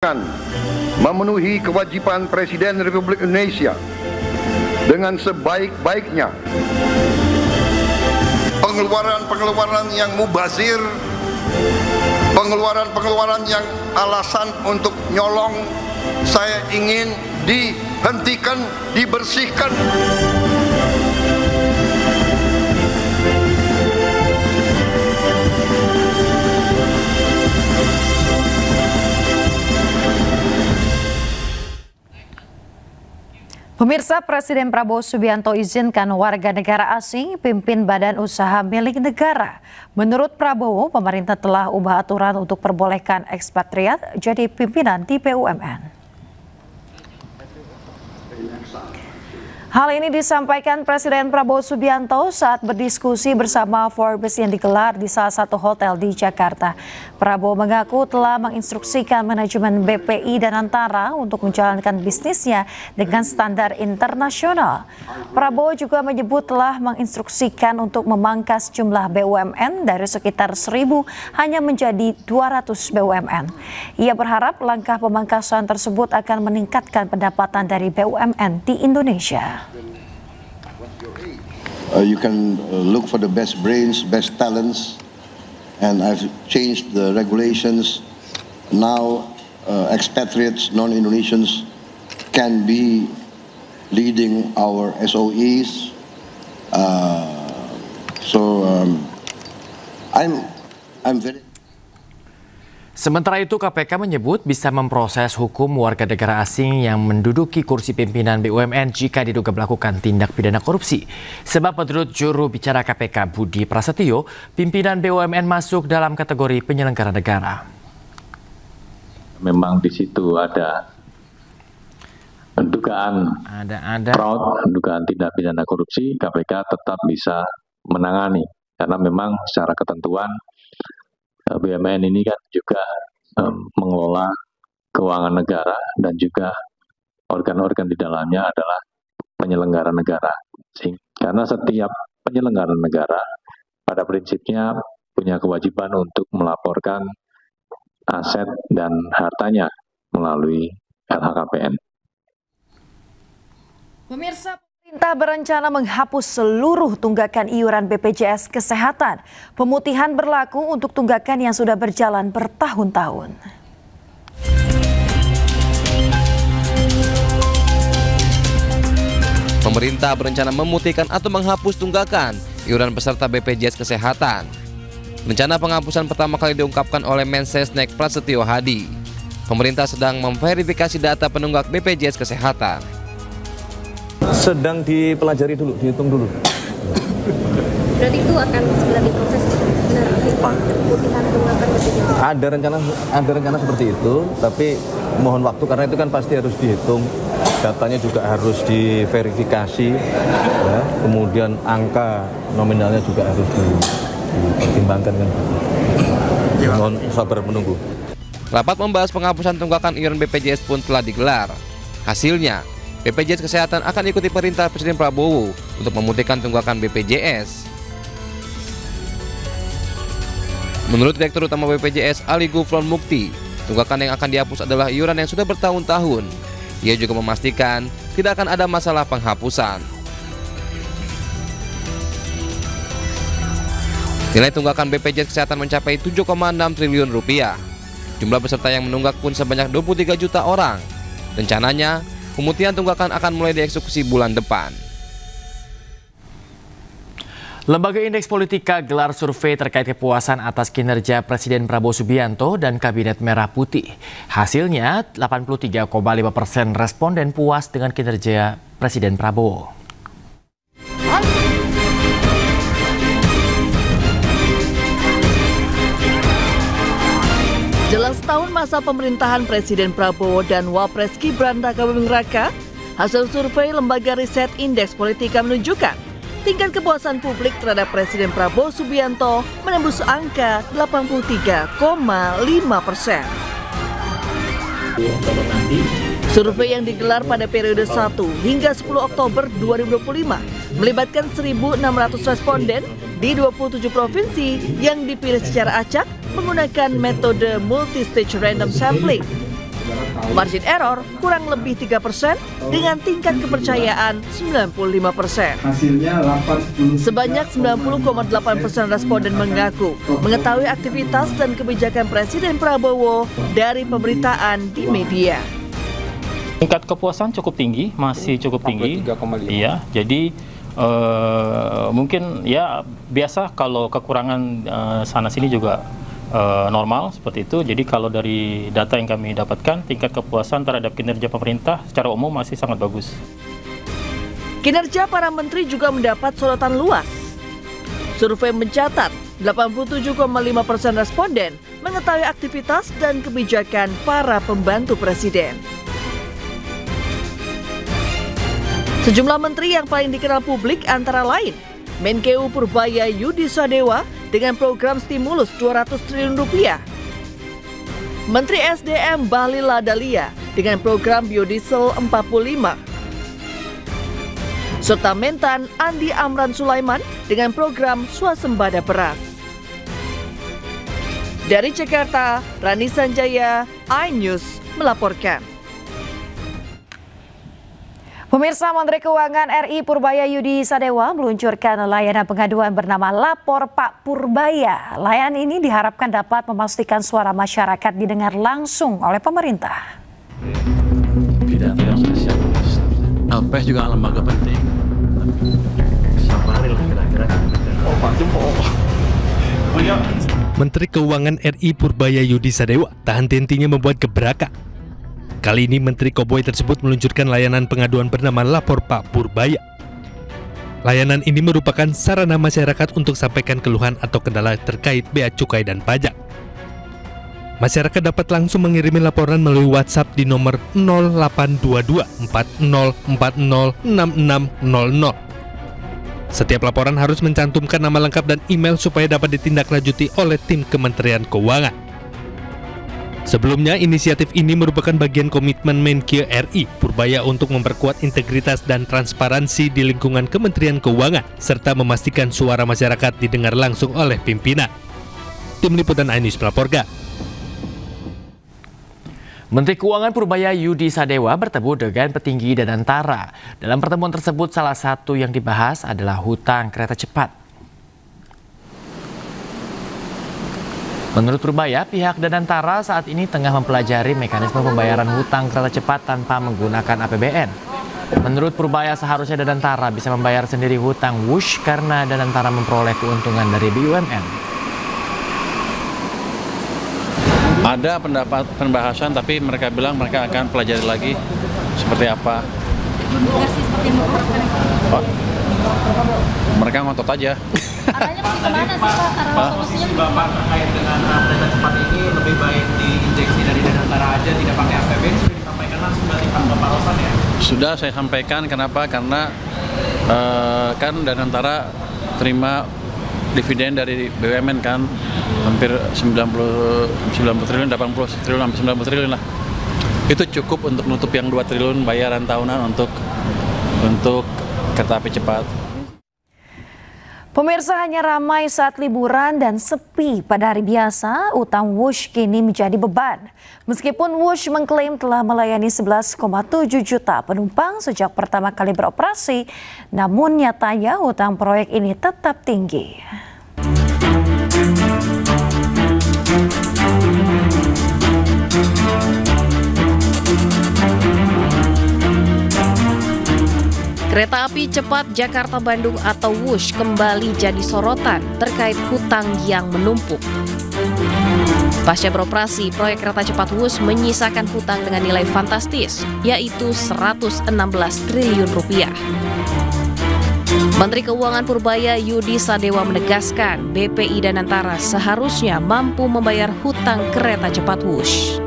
akan memenuhi kewajiban Presiden Republik Indonesia dengan sebaik-baiknya. Pengeluaran-pengeluaran yang mubazir, pengeluaran-pengeluaran yang alasan untuk nyolong, saya ingin dihentikan, dibersihkan. Pemirsa, Presiden Prabowo Subianto izinkan warga negara asing pimpin badan usaha milik negara. Menurut Prabowo, pemerintah telah ubah aturan untuk perbolehkan ekspatriat jadi pimpinan di BUMN. Hal ini disampaikan Presiden Prabowo Subianto saat berdiskusi bersama Forbes yang digelar di salah satu hotel di Jakarta. Prabowo mengaku telah menginstruksikan manajemen BPI dan Antara untuk menjalankan bisnisnya dengan standar internasional. Prabowo juga menyebut telah menginstruksikan untuk memangkas jumlah BUMN dari sekitar 1.000 hanya menjadi 200 BUMN. Ia berharap langkah pemangkasan tersebut akan meningkatkan pendapatan dari BUMN di Indonesia. You can look for the best brains, best talents, and I've changed the regulations. Now expatriates, non-Indonesians can be leading our SOEs. I'm very. Sementara itu, KPK menyebut bisa memproses hukum warga negara asing yang menduduki kursi pimpinan BUMN jika diduga melakukan tindak pidana korupsi. Sebab menurut juru bicara KPK Budi Prasetyo, pimpinan BUMN masuk dalam kategori penyelenggara negara. Memang di situ ada dugaan fraud, dugaan tindak pidana korupsi, KPK tetap bisa menangani. Karena memang secara ketentuan BUMN ini kan juga mengelola keuangan negara dan juga organ-organ di dalamnya adalah penyelenggara negara. Karena setiap penyelenggara negara pada prinsipnya punya kewajiban untuk melaporkan aset dan hartanya melalui LHKPN. Pemirsa, pemerintah berencana menghapus seluruh tunggakan iuran BPJS Kesehatan. Pemutihan berlaku untuk tunggakan yang sudah berjalan bertahun-tahun. Pemerintah berencana memutihkan atau menghapus tunggakan iuran peserta BPJS Kesehatan. Rencana penghapusan pertama kali diungkapkan oleh Mensesnek Prasetyo Hadi. Pemerintah sedang memverifikasi data penunggak BPJS Kesehatan. Sedang dipelajari dulu, dihitung dulu. Berarti itu akan segera diproses pemutihan tunggakan BPJS. Ada rencana seperti itu, tapi mohon waktu karena itu kan pasti harus dihitung, datanya juga harus diverifikasi, ya. Kemudian angka nominalnya juga harus dipertimbangkan kan. Mohon sabar menunggu. Rapat membahas penghapusan tunggakan iuran BPJS pun telah digelar. Hasilnya, BPJS Kesehatan akan ikuti perintah Presiden Prabowo untuk memutihkan tunggakan BPJS. Menurut Direktur Utama BPJS Ali Gufron Mukti, tunggakan yang akan dihapus adalah iuran yang sudah bertahun-tahun. Ia juga memastikan tidak akan ada masalah penghapusan. Nilai tunggakan BPJS Kesehatan mencapai 7,6 triliun rupiah. Jumlah peserta yang menunggak pun sebanyak 23 juta orang. Rencananya, pemutihan tunggakan akan mulai dieksekusi bulan depan. Lembaga Indeks Politika gelar survei terkait kepuasan atas kinerja Presiden Prabowo Subianto dan Kabinet Merah Putih. Hasilnya 83,5% responden puas dengan kinerja Presiden Prabowo. Jelang setahun masa pemerintahan Presiden Prabowo dan Wapres Gibran Rakabuming Raka, hasil survei Lembaga Riset Indeks Politika menunjukkan tingkat kepuasan publik terhadap Presiden Prabowo Subianto menembus angka 83,5%. Survei yang digelar pada periode 1 hingga 10 Oktober 2025 melibatkan 1.600 responden di 27 provinsi yang dipilih secara acak menggunakan metode multi-stage random sampling. Margin error kurang lebih 3% dengan tingkat kepercayaan 95%. Sebanyak 90,8% responden mengaku mengetahui aktivitas dan kebijakan Presiden Prabowo dari pemberitaan di media. Tingkat kepuasan cukup tinggi, masih cukup tinggi. 3,5. Iya, jadi mungkin ya biasa kalau kekurangan sana sini juga normal seperti itu. Jadi kalau dari data yang kami dapatkan, tingkat kepuasan terhadap kinerja pemerintah secara umum masih sangat bagus. Kinerja para menteri juga mendapat sorotan luas. Survei mencatat 87,5% responden mengetahui aktivitas dan kebijakan para pembantu presiden. Sejumlah menteri yang paling dikenal publik antara lain Menkeu Purbaya Yudi Sadewa dengan program stimulus 200 triliun rupiah, Menteri SDM Bahlil Lahadalia dengan program biodiesel 45, serta Mentan Andi Amran Sulaiman dengan program swasembada beras. Dari Jakarta, Rani Sanjaya, iNews melaporkan. Pemirsa, Menteri Keuangan RI Purbaya Yudi Sadewa meluncurkan layanan pengaduan bernama Lapor Pak Purbaya. Layanan ini diharapkan dapat memastikan suara masyarakat didengar langsung oleh pemerintah. Pidato yang spesial. LPS juga lembaga penting. Menteri Keuangan RI Purbaya Yudi Sadewa tak henti-hentinya membuat gebrakan. Kali ini Menteri Koboi tersebut meluncurkan layanan pengaduan bernama Lapor Pak Purbaya. Layanan ini merupakan sarana masyarakat untuk sampaikan keluhan atau kendala terkait bea cukai dan pajak. Masyarakat dapat langsung mengirimi laporan melalui WhatsApp di nomor 0822 4040 6600. Setiap laporan harus mencantumkan nama lengkap dan email supaya dapat ditindaklanjuti oleh tim Kementerian Keuangan. Sebelumnya, inisiatif ini merupakan bagian komitmen Menkeu RI Purbaya untuk memperkuat integritas dan transparansi di lingkungan Kementerian Keuangan, serta memastikan suara masyarakat didengar langsung oleh pimpinan. Tim Liputan iNews melaporkan. Menteri Keuangan Purbaya Yudi Sadewa bertemu dengan petinggi Danantara. Dalam pertemuan tersebut, salah satu yang dibahas adalah hutang kereta cepat. Menurut Purbaya, pihak Danantara saat ini tengah mempelajari mekanisme pembayaran hutang kereta cepat tanpa menggunakan APBN. Menurut Purbaya, seharusnya Danantara bisa membayar sendiri hutang Wush karena Danantara memperoleh keuntungan dari BUMN. Ada pembahasan, tapi mereka bilang mereka akan pelajari lagi seperti apa. Oh, mereka ngotot aja. Arahnya mau kemana sih Pak? Arah solusinya Bapak terkait dengan kereta cepat ini lebih baik diinjeksi dari Danantara aja, tidak pakai APBN, sudah disampaikan langsung dari Bapak Rosan ya? Sudah saya sampaikan, kenapa? Karena kan Danantara terima dividen dari BUMN kan, hampir 90 triliun, 80 triliun, hampir 90 triliun lah. Itu cukup untuk nutup yang 2 triliun bayaran tahunan untuk kereta api cepat. Pemirsa, hanya ramai saat liburan dan sepi pada hari biasa, utang Wush kini menjadi beban. Meskipun Wush mengklaim telah melayani 11,7 juta penumpang sejak pertama kali beroperasi, namun nyatanya utang proyek ini tetap tinggi. Kereta api cepat Jakarta-Bandung atau Wush kembali jadi sorotan terkait hutang yang menumpuk. Pasca beroperasi, proyek kereta cepat Wush menyisakan hutang dengan nilai fantastis, yaitu 116 triliun rupiah. Menteri Keuangan Purbaya Yudi Sadewa menegaskan BPI Danantara seharusnya mampu membayar hutang kereta cepat Wush.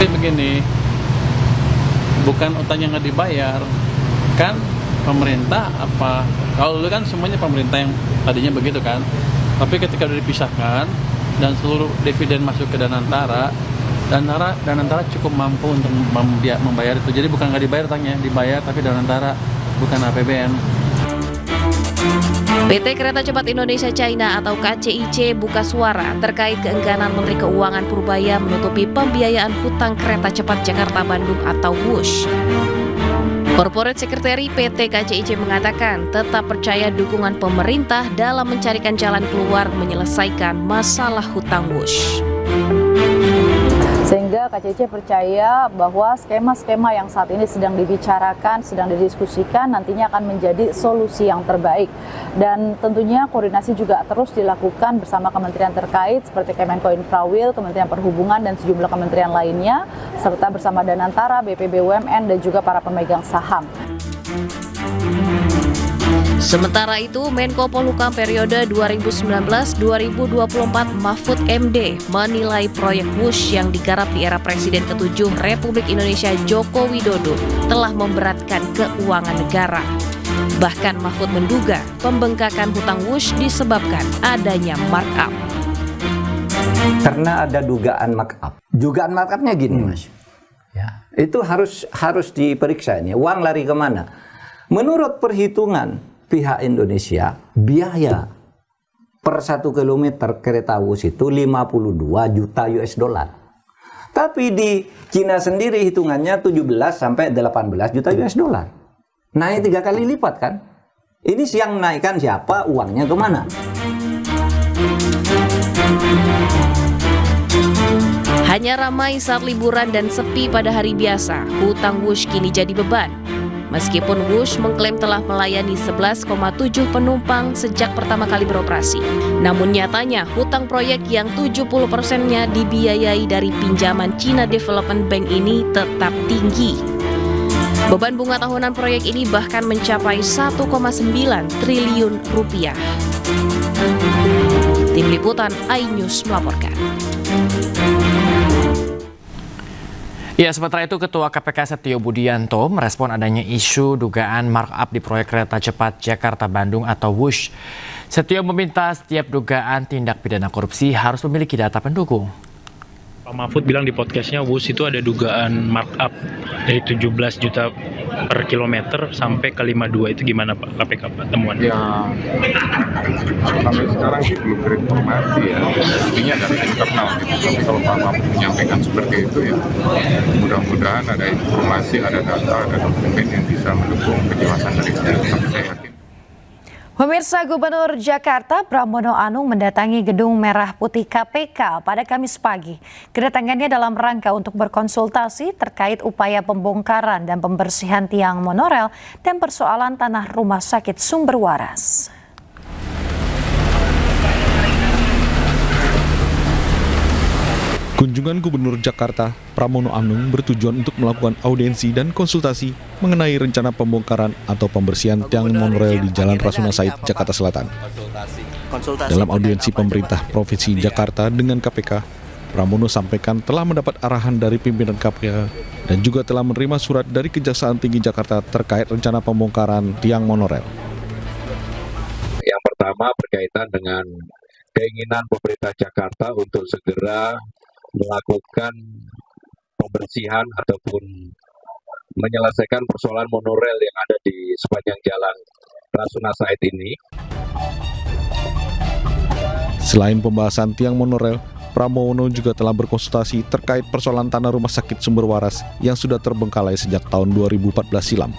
Begini, bukan utang yang nggak dibayar. Kan pemerintah apa, kalau dulu kan semuanya pemerintah yang tadinya begitu kan, tapi ketika sudah dipisahkan dan seluruh dividen masuk ke Danantara cukup mampu untuk membayar itu. Jadi bukan nggak dibayar utangnya, dibayar tapi Danantara, bukan APBN. PT Kereta Cepat Indonesia China atau KCIC buka suara terkait keengganan Menteri Keuangan Purbaya menutupi pembiayaan hutang Kereta Cepat Jakarta-Bandung atau WUSH. Corporate Secretary PT KCIC mengatakan tetap percaya dukungan pemerintah dalam mencarikan jalan keluar menyelesaikan masalah hutang WUSH. Sehingga KCIC percaya bahwa skema-skema yang saat ini sedang dibicarakan, sedang didiskusikan nantinya akan menjadi solusi yang terbaik. Dan tentunya koordinasi juga terus dilakukan bersama kementerian terkait seperti Kemenko Infrawil, Kementerian Perhubungan dan sejumlah kementerian lainnya, serta bersama Danantara, BP BUMN dan juga para pemegang saham. Sementara itu, Menko Polhukam periode 2019-2024 Mahfud MD menilai proyek WUSH yang digarap di era Presiden ke-7 Republik Indonesia Joko Widodo telah memberatkan keuangan negara. Bahkan Mahfud menduga pembengkakan hutang WUSH disebabkan adanya markup. Karena ada dugaan markup. Dugaan markupnya gini, Mas. Ya, itu harus diperiksa ini. Uang lari kemana? Menurut perhitungan pihak Indonesia, biaya per 1 kilometer kereta WUSH itu 52 juta US dollar. Tapi di Cina sendiri hitungannya 17 sampai 18 juta US dollar. Naik 3 kali lipat kan? Ini yang naikkan siapa? Uangnya kemana? Hanya ramai saat liburan dan sepi pada hari biasa, hutang WUSH kini jadi beban. Meskipun WUSH mengklaim telah melayani 11,7 penumpang sejak pertama kali beroperasi. Namun nyatanya hutang proyek yang 70%-nya dibiayai dari pinjaman China Development Bank ini tetap tinggi. Beban bunga tahunan proyek ini bahkan mencapai 1,9 triliun rupiah. Tim Liputan iNews melaporkan. Ya, sementara itu Ketua KPK Setio Budianto merespon adanya isu dugaan markup di proyek kereta cepat Jakarta-Bandung atau WUSH. Setio meminta setiap dugaan tindak pidana korupsi harus memiliki data pendukung. Pak Mahfud bilang di podcastnya WUSH itu ada dugaan markup dari 17 juta per kilometer sampai ke 52, itu gimana Pak KPK temuan? Ya, sampai sekarang sih belum berinformasi ya, intinya dari internal gitu. Tapi kalau Pak Mahfud menyampaikan seperti itu ya, mudah-mudahan ada informasi, ada data, ada dokumen yang bisa mendukung penjelasan dari saya. Saya yakin. Pemirsa, Gubernur Jakarta Pramono Anung mendatangi Gedung Merah Putih KPK pada Kamis pagi. Kedatangannya dalam rangka untuk berkonsultasi terkait upaya pembongkaran dan pembersihan tiang monorel dan persoalan tanah Rumah Sakit Sumber Waras. Kunjungan Gubernur Jakarta Pramono Anung bertujuan untuk melakukan audiensi dan konsultasi mengenai rencana pembongkaran atau pembersihan tiang monorail di Jalan Rasuna Said, Jakarta Selatan. Dalam audiensi pemerintah Provinsi Jakarta dengan KPK, Pramono sampaikan telah mendapat arahan dari pimpinan KPK dan juga telah menerima surat dari Kejaksaan Tinggi Jakarta terkait rencana pembongkaran tiang monorail. Yang pertama berkaitan dengan keinginan pemerintah Jakarta untuk segera melakukan pembersihan ataupun menyelesaikan persoalan monorail yang ada di sepanjang jalan Rasuna Said ini. Selain pembahasan tiang monorail, Pramono juga telah berkonsultasi terkait persoalan tanah Rumah Sakit Sumber Waras yang sudah terbengkalai sejak tahun 2014 silam.